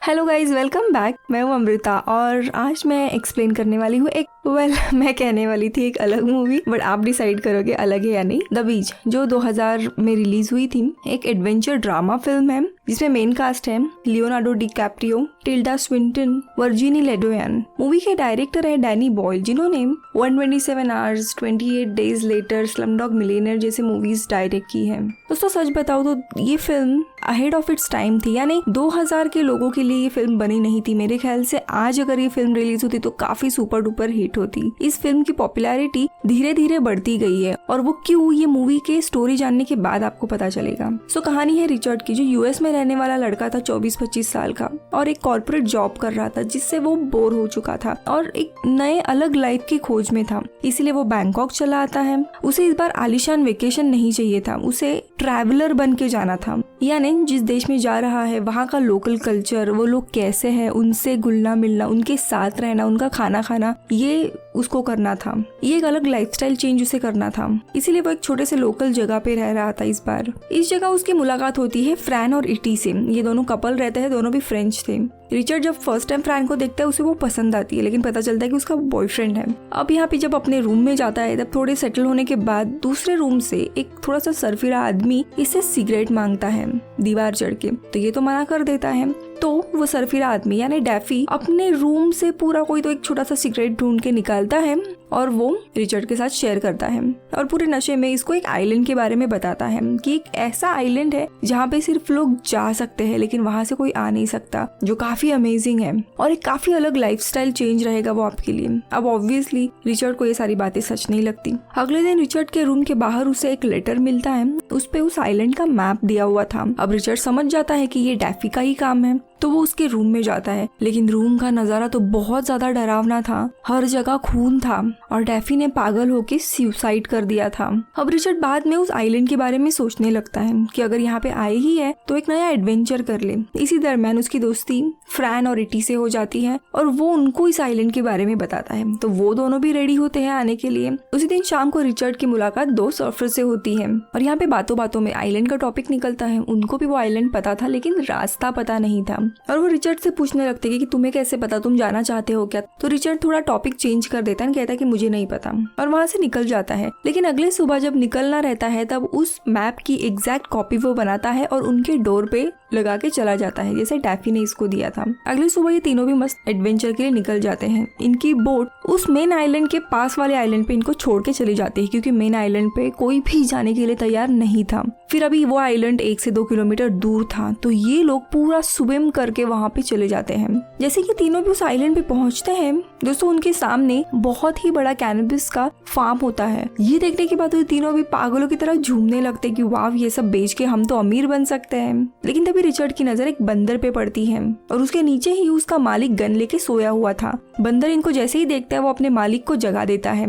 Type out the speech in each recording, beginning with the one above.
Hello guys, welcome back. मैं हूँ अमृता और आज मैं एक्सप्लेन करने वाली हूँ मैं कहने वाली थी एक अलग मूवी, बट आप डिसाइड करोगे अलग है या नहीं। द बीच, जो 2000 में रिलीज हुई थी, एक एडवेंचर ड्रामा फिल्म है जिसमें मेन कास्ट है Leonardo DiCaprio, Tilda Swinton, Virginie Ledoyen. Movie के डायरेक्टर है डैनी बॉयल, जिन्होंने 127 hours, 28 days later, Slumdog Millionaire जैसे मूवीज डायरेक्ट की है। दोस्तों सच बताओ तो ये film ahead of its time थी, यानी 2000 के लोगों के लिए ये फिल्म बनी नहीं थी। मेरे ख्याल से आज अगर ये फिल्म रिलीज होती तो काफी सुपर डुपर हिट होती। इस फिल्म की पॉपुलैरिटी धीरे धीरे बढ़ती गई है और वो क्यों, ये मूवी के स्टोरी जानने के बाद आपको पता चलेगा। सो कहानी है रिचर्ड की, जो यूएस में रहने वाला लड़का था 24-25 साल का और एक कॉर्पोरेट जॉब कर रहा था जिससे वो बोर हो चुका था और एक नए अलग लाइफ की खोज में था। इसीलिए वो बैंकॉक चला आता है। उसे इस बार आलीशान वेकेशन नहीं चाहिए था, उसे ट्रैवलर बन के जाना था, यानी जिस देश में जा रहा है वहाँ का लोकल कल्चर, वो लोग कैसे हैं, उनसे घुलना मिलना, उनके साथ रहना, उनका खाना खाना, ये उसको करना था। ये एक अलग लाइफस्टाइल चेंज उसे करना था। इसीलिए वो एक छोटे से लोकल जगह पे रह रहा था। इस बार इस जगह उसकी मुलाकात होती है फ्रैन और इटी से। ये दोनों कपल रहते हैं, दोनों भी फ्रेंच थे। रिचर्ड जब फर्स्ट टाइम फ्रैन को देखता है उसे वो पसंद आती है, लेकिन पता चलता है कि उसका बॉयफ्रेंड है। अब यहाँ पे जब अपने रूम में जाता है, तब थोड़े सेटल होने के बाद दूसरे रूम से एक थोड़ा सा सरफिरा आदमी इससे सिगरेट मांगता है दीवार चढ़ के, तो ये तो मना कर देता है। तो वो सरफिरा आदमी यानी डैफी अपने रूम से पूरा कोई तो एक छोटा सा सिगरेट ढूंढ के निकालता है और वो रिचर्ड के साथ शेयर करता है और पूरे नशे में इसको एक आइलैंड के बारे में बताता है कि एक ऐसा आइलैंड है जहाँ पे सिर्फ लोग जा सकते हैं लेकिन वहां से कोई आ नहीं सकता, जो काफी अमेजिंग है और एक काफी अलग लाइफस्टाइल चेंज रहेगा वो आपके लिए। अब ऑब्वियसली रिचर्ड को ये सारी बातें सच नहीं लगती। अगले दिन रिचर्ड के रूम के बाहर उसे एक लेटर मिलता है, उस पे उस आइलैंड का मैप दिया हुआ था। अब रिचर्ड समझ जाता है कि ये डैफी का ही काम है, तो वो उसके रूम में जाता है, लेकिन रूम का नजारा तो बहुत ज्यादा डरावना था। हर जगह खून था और डैफी ने पागल होके सुसाइड कर दिया था। अब रिचर्ड बाद में उस आइलैंड के बारे में सोचने लगता है कि अगर यहाँ पे आए ही है तो एक नया एडवेंचर कर ले। इसी दरम्यान उसकी दोस्ती फ्रैन और इटी से हो जाती है और वो उनको इस आइलैंड के बारे में बताता है, तो वो दोनों भी रेडी होते हैं आने के लिए। उसी दिन शाम को रिचर्ड की मुलाकात दो सर्फर से होती है और यहाँ पे बातों बातों में आइलैंड का टॉपिक निकलता है। उनको भी वो आइलैंड पता था लेकिन रास्ता पता नहीं था और वो रिचर्ड से पूछने लगते हैं कि तुम्हें कैसे पता, तुम जाना चाहते हो क्या? तो रिचर्ड थोड़ा टॉपिक चेंज कर देता है, कहता है कि मुझे नहीं पता और वहां से निकल जाता है। लेकिन अगले सुबह जब निकलना रहता है तब उस मैप की एग्जैक्ट कॉपी वो बनाता है और उनके डोर पे लगा के चला जाता है जैसे डैफी ने इसको दिया था। अगले सुबह ये तीनों भी मस्त एडवेंचर के लिए निकल जाते हैं। इनकी बोट उस मेन आइलैंड के पास वाले आइलैंड पे इनको छोड़ के चली जाती है क्योंकि मेन आइलैंड पे कोई भी जाने के लिए तैयार नहीं था। फिर अभी वो आइलैंड 1 से 2 किलोमीटर दूर था, तो ये लोग पूरा स्विम करके वहाँ पे चले जाते हैं। जैसे कि तीनों भी उस आइलैंड पे पहुँचते हैं दोस्तों, उनके सामने बहुत ही बड़ा कैनबिस का फार्म होता है। ये देखने के बाद वो तीनों भी पागलों की तरह झूमने लगते कि वाह, ये सब बेच के हम तो अमीर बन सकते हैं। लेकिन तभी रिचर्ड की नजर एक बंदर पे पड़ती है और उसके नीचे ही उसका मालिक गन लेके सोया हुआ था। बंदर इनको जैसे ही देखता है वो अपने मालिक को जगा देता है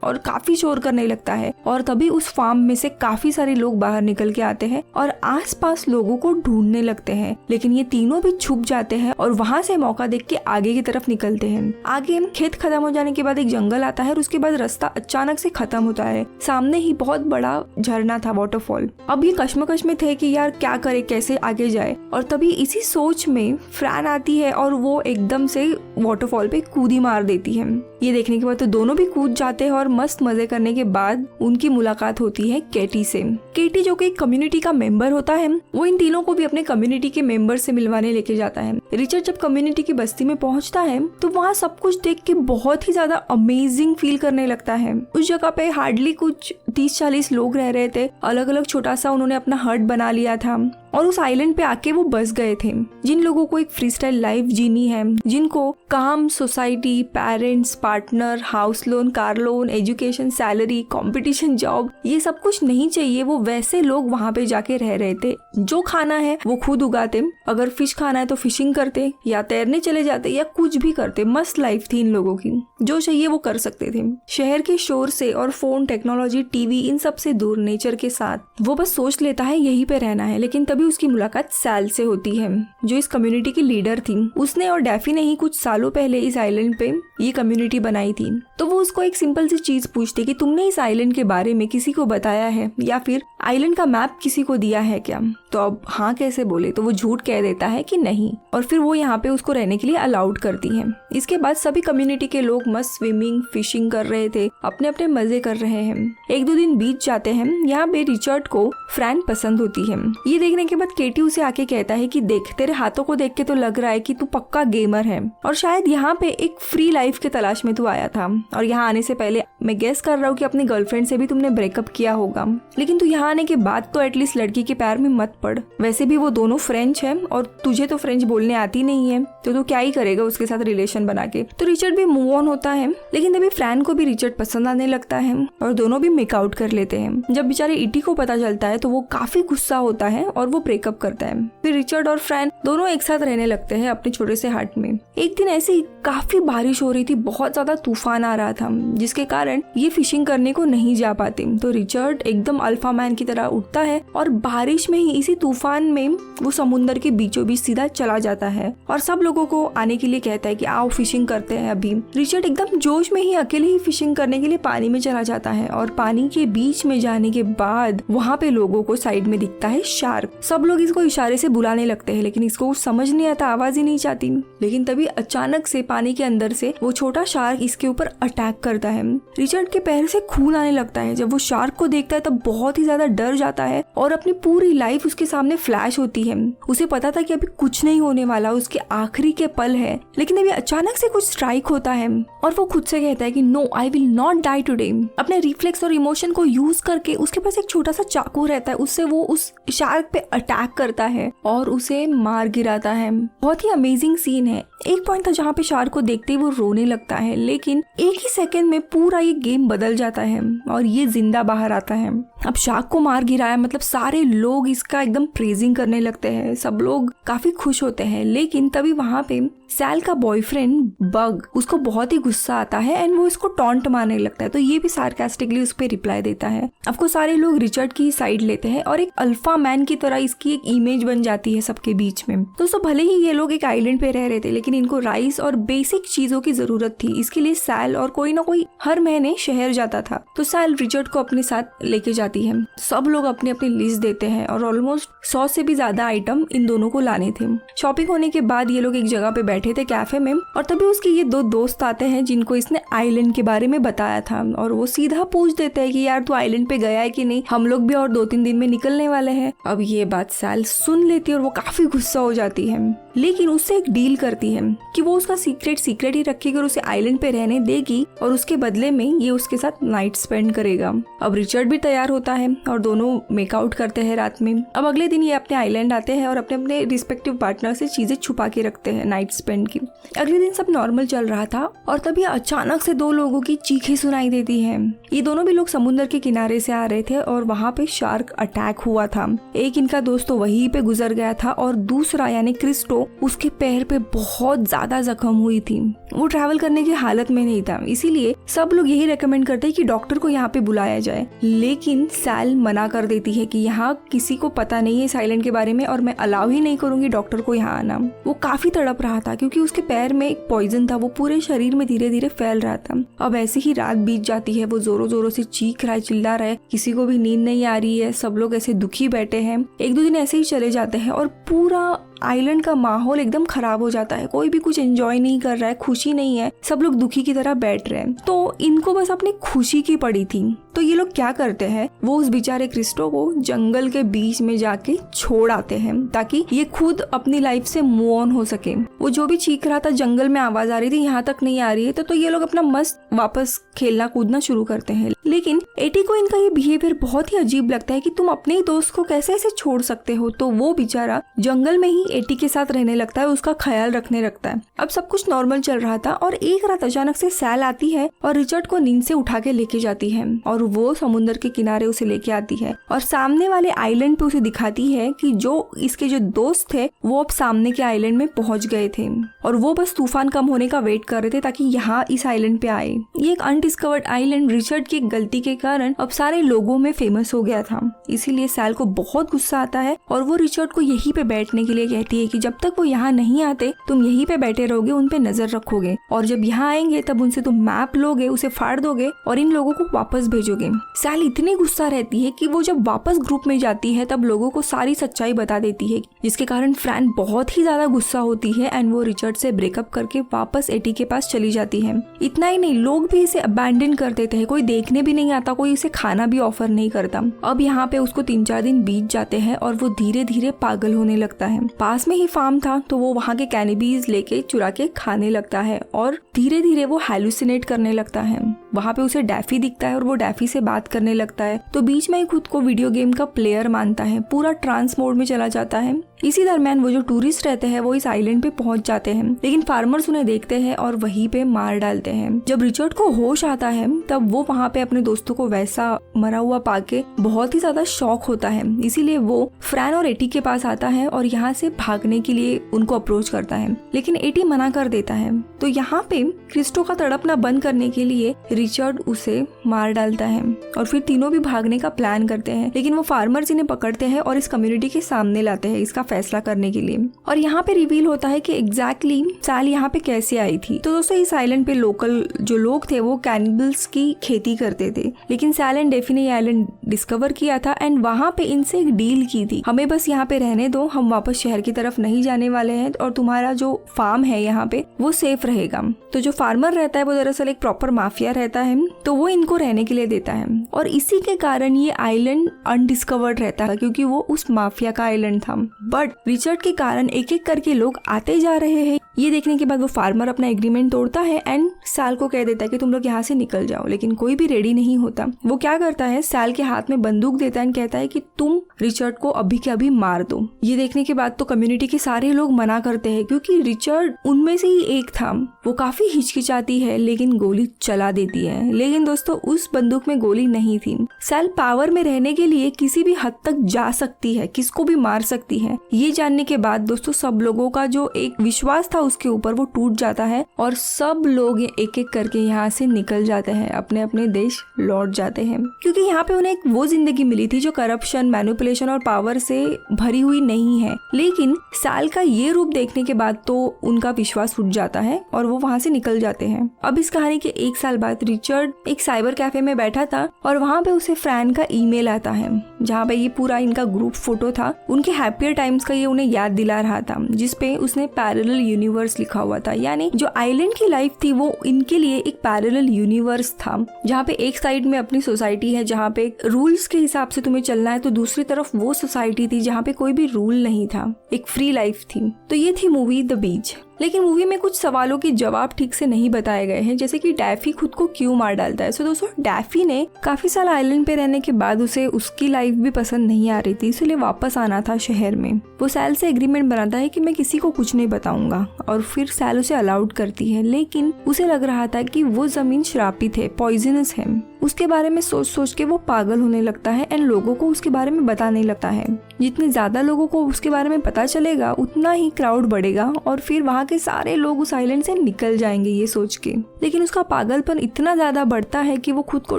और काफी शोर करने लगता है और तभी उस फार्म में से काफी सारे लोग बाहर निकल के आते हैं और आसपास लोगों को ढूंढने लगते हैं। लेकिन ये तीनों भी छुप जाते हैं और वहां से मौका देख के आगे की तरफ निकलते हैं। आगे खेत खत्म हो जाने के बाद एक जंगल आता है और उसके बाद रास्ता अचानक से खत्म होता है। सामने ही बहुत बड़ा झरना था, वाटरफॉल। अब ये कश्मकश में थे कि यार क्या करे, कैसे आगे जाए, और तभी इसी सोच में फ्रैन आती है और वो एकदम से वाटरफॉल पे कूदी मार देती है। ये देखने के बाद तो दोनों भी कूद जाते हैं और मस्त मजे करने के बाद उनकी मुलाकात होती है केटी से। केटी जो कि एक कम्युनिटी का मेंबर होता है, वो इन तीनों को भी अपने कम्युनिटी के मेंबर से मिलवाने लेके जाता है। रिचर्ड जब कम्युनिटी की बस्ती में पहुंचता है तो वहाँ सब कुछ देख के बहुत ही ज्यादा अमेजिंग फील करने लगता है। उस जगह पे हार्डली कुछ 30-40 लोग रह रहे थे। अलग अलग छोटा सा उन्होंने अपना हट बना लिया था और उस आइलैंड पे आके वो बस गए थे। जिन लोगों को एक फ्री स्टाइल लाइफ जीनी है, जिनको काम, society, parents, partner, house loan, car loan, education, salary, competition, job, ये सब कुछ नहीं चाहिए, वो वैसे लोग वहाँ पे जाके रह रहे थे। जो खाना है वो खुद उगाते, अगर फिश खाना है तो फिशिंग करते या तैरने चले जाते या कुछ भी करते। मस्त लाइफ थी इन लोगों की, जो चाहिए वो कर सकते थे। शहर के शोर से और फोन, टेक्नोलॉजी, टीवी, इन सब से दूर नेचर के साथ वो बस सोच लेता है यहीं पे रहना है। लेकिन तभी उसकी मुलाकात सैल से होती है, जो इस कम्युनिटी की लीडर थी। उसने और डैफी ने ही कुछ सालों पहले इस आइलैंड पे ये कम्युनिटी बनाई थी। तो वो उसको एक सिंपल सी चीज पूछते कि तुमने इस आइलैंड के बारे में किसी को बताया है या फिर आइलैंड का मैप किसी को दिया है क्या। तो अब हाँ कैसे बोले, तो वो झूठ कह देता है कि नहीं, और फिर वो यहाँ पे उसको रहने के लिए अलाउड करती है। इसके बाद सभी कम्युनिटी के लोग मस्त स्विमिंग फिशिंग कर रहे थे, अपने अपने मजे कर रहे हैं। एक दो दिन बीत जाते हैं। यहाँ पे रिचर्ड को फ्रैन पसंद होती है। ये देखने के बाद केटी उसे आके कहता है कि देख, तेरे हाथों को देख के तो लग रहा है कि तू पक्का गेमर है और शायद यहाँ पे एक फ्री लाइफ के तलाश में तू आया था, और यहाँ आने से पहले मैं गेस कर रहा हूँ कि अपनी गर्लफ्रेंड से भी तुमने ब्रेकअप किया होगा, लेकिन तू यहाँ आने के बाद तो एटलीस्ट लड़की के प्यार में मत पड़। वैसे भी वो दोनों फ्रेंच है और तुझे तो फ्रेंच बोलने आती नहीं है, तो तू क्या ही करेगा उसके साथ रिलेशन बना के। तो रिचर्ड भी मूव ऑन होता है, लेकिन तभी फ्रैन को भी रिचर्ड पसंद आने लगता है और दोनों भी मेकआउट कर लेते हैं। जब बेचारे इटी को पता चलता है तो वो काफी गुस्सा होता है और वो ब्रेकअप करता है। फिर रिचर्ड और फ्रैन दोनों एक साथ रहने लगते हैं अपने छोटे से हट में। एक दिन ऐसे ही काफी बारिश हो रही थी, बहुत ज्यादा तूफान आ रहा था, जिसके कारण ये फिशिंग करने को नहीं जा पाते। तो रिचर्ड एकदम अल्फा मैन की तरह उठता है और बारिश में ही इसी तूफान में वो समुद्र के बीचों बीच सीधा चला जाता है और सब लोगों को आने के लिए कहता है कि आओ फिशिंग करते हैं। अभी रिचर्ड एकदम जोश में ही अकेले ही फिशिंग करने के लिए पानी में चला जाता है और पानी के बीच में जाने के बाद वहाँ पे लोगों को साइड में दिखता है शार्क। सब लोग इसको इशारे से बुलाने लगते हैं, लेकिन इसको समझ नहीं आता, आवाज ही नहीं जाती। लेकिन तभी अचानक से पानी के अंदर से वो छोटा शार्क इसके ऊपर अटैक करता है। रिचर्ड के पैर से खून आने लगता है। जब वो शार्क को देखता है तब बहुत ही ज्यादा डर जाता है और अपनी पूरी लाइफ उसके सामने फ्लैश होती है। उसे पता था कि अभी कुछ नहीं होने वाला, उसके आखिरी के पल है, लेकिन अभी अचानक से कुछ स्ट्राइक होता है और वो खुद से कहता है कि no, I will not die today. अपने रिफ्लेक्स और इमोशन को यूज करके उसके पास एक छोटा सा चाकू रहता है, उससे वो उस शार्क पे अटैक करता है और उसे मार गिराता है। बहुत ही अमेजिंग सीन है। एक पॉइंट था जहाँ पे शार्क को देखते ही वो रोने लगता है, लेकिन एक ही सेकंड में पूरा ये गेम बदल जाता है और ये जिंदा बाहर आता है। अब शार्क को मार गिराया मतलब सारे लोग इसका एकदम प्रेजिंग करने लगते हैं, सब लोग काफी खुश होते हैं। लेकिन तभी वहाँ पे सैल का बॉयफ्रेंड बग, उसको बहुत ही गुस्सा आता है एंड वो इसको टॉन्ट मारने लगता है। तो ये भी सार्कास्टिकली उस पर रिप्लाई देता है। आपको सारे लोग रिचर्ड की साइड लेते हैं और एक अल्फा मैन की तरह इसकी एक इमेज बन जाती है सबके बीच में। दोस्तों भले ही ये लोग एक आइलैंड पे रह रहे थे, लेकिन इनको राइस और बेसिक चीजों की जरूरत थी। इसके लिए सैल और कोई ना कोई हर महीने शहर जाता था। तो सैल रिचर्ड को अपने साथ लेके जाती है। सब लोग अपनी अपनी लिस्ट देते हैं और ऑलमोस्ट 100 से भी ज्यादा आइटम इन दोनों को लाने थे। शॉपिंग होने के बाद ये लोग एक जगह पे बैठे थे कैफे में, और तभी उसके ये दो दोस्त आते हैं जिनको इसने आइलैंड के बारे में बताया था, और वो सीधा पूछ देते हैं कि यार तू आइलैंड पे गया है कि नहीं, हम लोग भी और 2-3 दिन में निकलने वाले हैं। अब ये बात सैल सुन लेती है और वो काफी गुस्सा हो जाती है, लेकिन उससे एक डील करती है कि वो उसका सीक्रेट ही रखेगी और उसे आइलैंड पे रहने देगी और उसके बदले में ये उसके साथ नाइट स्पेंड करेगा। अब रिचर्ड भी तैयार होता है और दोनों मेकआउट करते हैं रात में। अब अगले दिन ये अपने आइलैंड आते हैं और अपने अपने रिस्पेक्टिव पार्टनर से चीजें छुपा के रखते हैं नाइट स्पेंड की। अगले दिन सब नॉर्मल चल रहा था और तभी अचानक से 2 लोगों की चीखें सुनाई देती हैं। ये दोनों भी लोग समुद्र के किनारे से आ रहे थे और वहाँ पे शार्क अटैक हुआ था। एक इनका दोस्त तो वहीं पे गुजर गया था और दूसरा यानी क्रिस्टो, उसके पैर पे बहुत ज्यादा जख्म हुई थी। वो ट्रैवल करने की हालत में नहीं था, इसीलिए सब लोग यही रेकमेंड करते हैं कि डॉक्टर को यहाँ पे बुलाया जाए। लेकिन सैल मना कर देती है कि यहाँ किसी को पता नहीं है इस आइलैंड के बारे में और मैं अलाउ ही नहीं करूंगी डॉक्टर को यहाँ आना। वो काफी तड़प रहा था क्योंकि उसके पैर में एक पॉइजन था, वो पूरे शरीर में धीरे धीरे फैल रहा था। अब ऐसे ही रात बीत जाती है, वो जोरों जोरों से चीख रहा है, चिल्ला रहा है, किसी को भी नींद नहीं आ रही है, सब लोग ऐसे दुखी बैठे हैं। 1-2 दिन ऐसे ही चले जाते हैं और पूरा आइलैंड का माहौल एकदम खराब हो जाता है। कोई भी कुछ एंजॉय नहीं कर रहा है, खुशी नहीं है, सब लोग दुखी की तरह बैठ रहे हैं। तो इनको बस अपनी खुशी की पड़ी थी। तो ये लोग क्या करते हैं, वो उस बेचारे क्रिस्टो को जंगल के बीच में जाके छोड़ आते हैं ताकि ये खुद अपनी लाइफ से मूव ऑन हो सके। वो जो भी चीख रहा था, जंगल में आवाज आ रही थी, यहाँ तक नहीं आ रही है। तो ये लोग अपना मस्त वापस खेलना कूदना शुरू करते हैं। लेकिन एटी को इनका ये बिहेवियर बहुत ही अजीब लगता है कि तुम अपने ही दोस्त को कैसे ऐसे छोड़ सकते हो। तो वो बेचारा जंगल में ही एटी के साथ रहने लगता है, उसका ख्याल रखने लगता है। अब सब कुछ नॉर्मल चल रहा था और एक रात अचानक से सैल आती है और रिचर्ड को नींद से उठा के लेके जाती है और वो समुद्र के किनारे उसे लेके आती है और सामने वाले आइलैंड पे उसे दिखाती है कि जो इसके जो दोस्त थे वो अब सामने के आइलैंड में पहुंच गए थे और वो बस तूफान कम होने का वेट कर रहे थे ताकि यहाँ इस आइलैंड पे आए। ये एक अनडिस्कवर्ड आइलैंड रिचर्ड की गलती के कारण अब सारे लोगों में फेमस हो गया था, इसीलिए सैल को बहुत गुस्सा आता है और वो रिचर्ड को यहीं पे बैठने के लिए कहती है कि जब तक वो यहाँ नहीं आते तुम यहीं पे बैठे रहोगे, उन पे नजर रखोगे और जब यहाँ आएंगे तब उनसे तुम मैप लोगे, उसे फाड़ दोगे और इन लोगों को वापस भेजोगे। सैल इतनी गुस्सा रहती है कि वो जब वापस ग्रुप में जाती है तब लोगों को सारी सच्चाई बता देती है, जिसके कारण फ्रैन बहुत ही ज्यादा गुस्सा होती है एंड वो रिचर्ड से ब्रेकअप करके वापस एटी के पास चली जाती है। इतना ही नहीं, लोग भी इसे अबैंडन कर देते हैं, कोई देखने भी नहीं आता, कोई इसे खाना भी ऑफर नहीं करता। अब यहाँ पे उसको 3-4 दिन बीत जाते हैं और वो धीरे धीरे पागल होने लगता है। पास में ही फार्म था तो वो वहाँ के कैनिबीज लेके चुरा के खाने लगता है और धीरे धीरे वो हैलुसिनेट करने लगता है। वहाँ पे उसे डैफी दिखता है और वो डैफी से बात करने लगता है, तो बीच में ही खुद को वीडियो गेम का प्लेयर मानता है, पूरा ट्रांस मोड में चला जाता है। इसी दरम्यान वो जो टूरिस्ट रहते हैं वो इस आइलैंड पे पहुंच जाते हैं, लेकिन फार्मर्स उन्हें देखते हैं और वहीं पे मार डालते हैं। जब रिचर्ड को होश आता है तब वो वहाँ पे अपने दोस्तों को वैसा मरा हुआ पाके बहुत ही ज्यादा शॉक होता है, इसीलिए वो फ्रैन और एटी के पास आता है और यहाँ से भागने के लिए उनको अप्रोच करता है, लेकिन एटी मना कर देता है। तो यहाँ पे क्रिस्टो का तड़पना बंद करने के लिए रिचर्ड उसे मार डालता है और फिर तीनों भी भागने का प्लान करते हैं, लेकिन वो फार्मर्स इन्हें पकड़ते हैं और इस कम्युनिटी के सामने लाते हैं इसका फैसला करने के लिए। और यहाँ पे रिवील होता है कि एग्जैक्टली सैल यहाँ पे कैसे आई थी। तो दोस्तों इस आइलैंड पे लोकल जो लोग थे वो कैनिबल्स की खेती करते थे, लेकिन सैल एंड डेफी ने ये आइलैंड डिस्कवर किया था एंड वहाँ पे इनसे एक डील की थी, हमें बस यहाँ पे रहने दो, हम वापस शहर की तरफ नहीं जाने वाले हैं और तुम्हारा जो फार्म है यहाँ पे वो सेफ रहेगा। तो जो फार्मर रहता है वो दरअसल एक प्रॉपर माफिया रहता है, तो वो इनको रहने के लिए देता है और इसी के कारण ये आइलैंड अनडिस्कवर्ड रहता है क्योंकि वो उस माफिया का आइलैंड था। बट रिचर्ड के कारण एक एक करके लोग आते जा रहे हैं। ये देखने के बाद वो फार्मर अपना एग्रीमेंट तोड़ता है एंड सैल को कह देता है कि तुम लोग यहाँ से निकल जाओ, लेकिन कोई भी रेडी नहीं होता। वो क्या करता है, सैल के हाथ में बंदूक देता है एंड कहता है कि तुम रिचर्ड को अभी के अभी मार दो। ये देखने के बाद तो कम्युनिटी के सारे लोग मना करते हैं क्योंकि रिचर्ड उनमें से ही एक था। वो काफी हिचकिचाती है लेकिन गोली चला देती है, लेकिन दोस्तों उस बंदूक में गोली नहीं थी। सैल पावर में रहने के लिए किसी भी हद तक जा सकती है, किसको भी मार सकती है। ये जानने के बाद दोस्तों सब लोगों का जो एक विश्वास था उसके ऊपर वो टूट जाता है और सब लोग एक एक करके यहाँ से निकल जाते हैं, अपने अपने देश लौट जाते हैं, क्योंकि यहाँ पे उन्हें एक वो जिंदगी मिली थी जो करप्शन, मैनिपुलेशन और पावर से भरी हुई नहीं है। लेकिन सैल का ये रूप देखने के बाद तो उनका विश्वास उठ जाता है और वो वहाँ से निकल जाते हैं। अब इस कहानी के 1 साल बाद रिचर्ड एक साइबर कैफे में बैठा था और वहाँ पे उसे फ्रैन का ईमेल आता है जहाँ पे ये पूरा इनका ग्रुप फोटो था, उनके हैप्पियर टाइम्स का ये उन्हें याद दिला रहा था, जिसपे उसने पैरेलल यूनिवर्स लिखा हुआ था। यानी जो आइलैंड की लाइफ थी वो इनके लिए एक पैरेलल यूनिवर्स था, जहाँ पे एक साइड में अपनी सोसाइटी है जहाँ पे रूल्स के हिसाब से तुम्हें चलना है, तो दूसरी तरफ वो सोसाइटी थी जहाँ पे कोई भी रूल नहीं था, एक फ्री लाइफ थी। तो ये थी मूवी द बीच। लेकिन मूवी में कुछ सवालों के जवाब ठीक से नहीं बताए गए हैं, जैसे कि डैफी खुद को क्यों मार डालता है। सो दोस्तों डैफी ने काफी साल आइलैंड पे रहने के बाद उसे उसकी लाइफ भी पसंद नहीं आ रही थी, इसलिए वापस आना था शहर में। वो सैल से एग्रीमेंट बनाता है कि मैं किसी को कुछ नहीं बताऊंगा और फिर सैल उसे अलाउड करती है, लेकिन उसे लग रहा था कि वो जमीन श्रापित है, पॉइजनस है। उसके बारे में सोच सोच के वो पागल होने लगता है एंड लोगों को उसके बारे में बताने लगता है। जितने ज्यादा लोगों को उसके बारे में पता चलेगा उतना ही क्राउड बढ़ेगा और फिर वहाँ के सारे लोग उस आइलैंड से निकल जाएंगे ये सोच के। लेकिन उसका पागलपन इतना ज्यादा बढ़ता है कि वो खुद को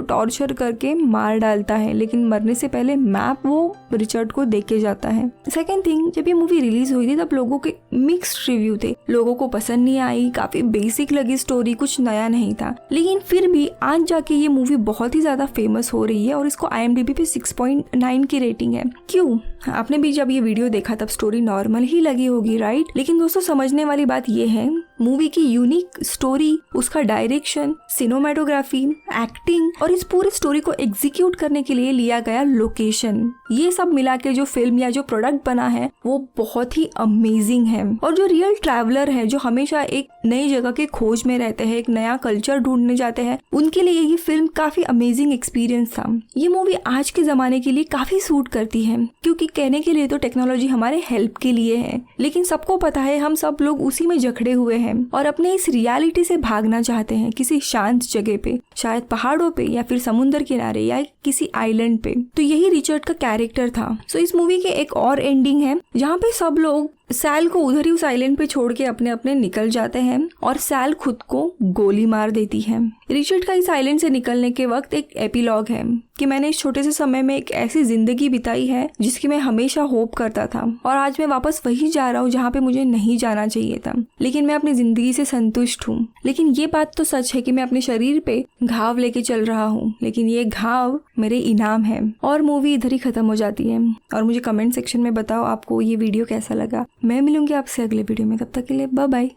टॉर्चर करके मार डालता है, लेकिन मरने से पहले मैप वो रिचर्ड को दे के जाता है। सेकेंड थिंग, जब ये मूवी रिलीज हुई थी तब लोगों के मिक्स्ड रिव्यू थे, लोगों को पसंद नहीं आई, काफी बेसिक लगी स्टोरी, कुछ नया नहीं था। लेकिन फिर भी आज जाके ये मूवी बहुत ही ज्यादा फेमस हो रही है और इसको IMDb पे 6.9 की रेटिंग है। क्यों? आपने भी जब ये वीडियो देखा तब स्टोरी नॉर्मल ही लगी होगी, राइट? लेकिन दोस्तों समझने वाली बात ये है मूवी की यूनिक स्टोरी, उसका डायरेक्शन, सिनेमेटोग्राफी, एक्टिंग और इस पूरी स्टोरी को एग्जीक्यूट करने के लिए लिया गया लोकेशन, ये सब मिला के जो फिल्म या जो प्रोडक्ट बना है वो बहुत ही अमेजिंग है। और जो रियल ट्रैवलर है, जो हमेशा एक नई जगह के खोज में रहते हैं, एक नया कल्चर ढूंढने जाते हैं, उनके लिए ये फिल्म काफी अमेजिंग एक्सपीरियंस था। ये मूवी आज के जमाने के लिए काफी सूट करती है, क्योंकि कहने के लिए तो टेक्नोलॉजी हमारे हेल्प के लिए है, लेकिन सबको पता है हम सब लोग उसी में जकड़े हुए हैं और अपने इस रियलिटी से भागना चाहते हैं किसी शांत जगह पे, शायद पहाड़ों पे या फिर समुद्र किनारे या किसी आइलैंड पे। तो यही रिचर्ड का कैरेक्टर था। सो इस मूवी के एक और एंडिंग है जहाँ पे सब लोग सैल को उधर ही उस आइलैंड पे छोड़ के अपने अपने निकल जाते हैं और सैल खुद को गोली मार देती है। रिचर्ड का इस आइलैंड से निकलने के वक्त एक एपिलॉग है कि मैंने इस छोटे से समय में एक ऐसी जिंदगी बिताई है जिसकी मैं हमेशा होप करता था और आज मैं वापस वही जा रहा हूँ जहाँ पे मुझे नहीं जाना चाहिए था, लेकिन मैं अपनी जिंदगी से संतुष्ट हूँ। लेकिन ये बात तो सच है कि मैं अपने शरीर पे घाव लेके चल रहा हूँ, लेकिन ये घाव मेरे इनाम है। और मूवी इधर ही खत्म हो जाती है। और मुझे कमेंट सेक्शन में बताओ आपको ये वीडियो कैसा लगा। मैं मिलूंगी आपसे अगले वीडियो में, तब तक के लिए बाय बाय।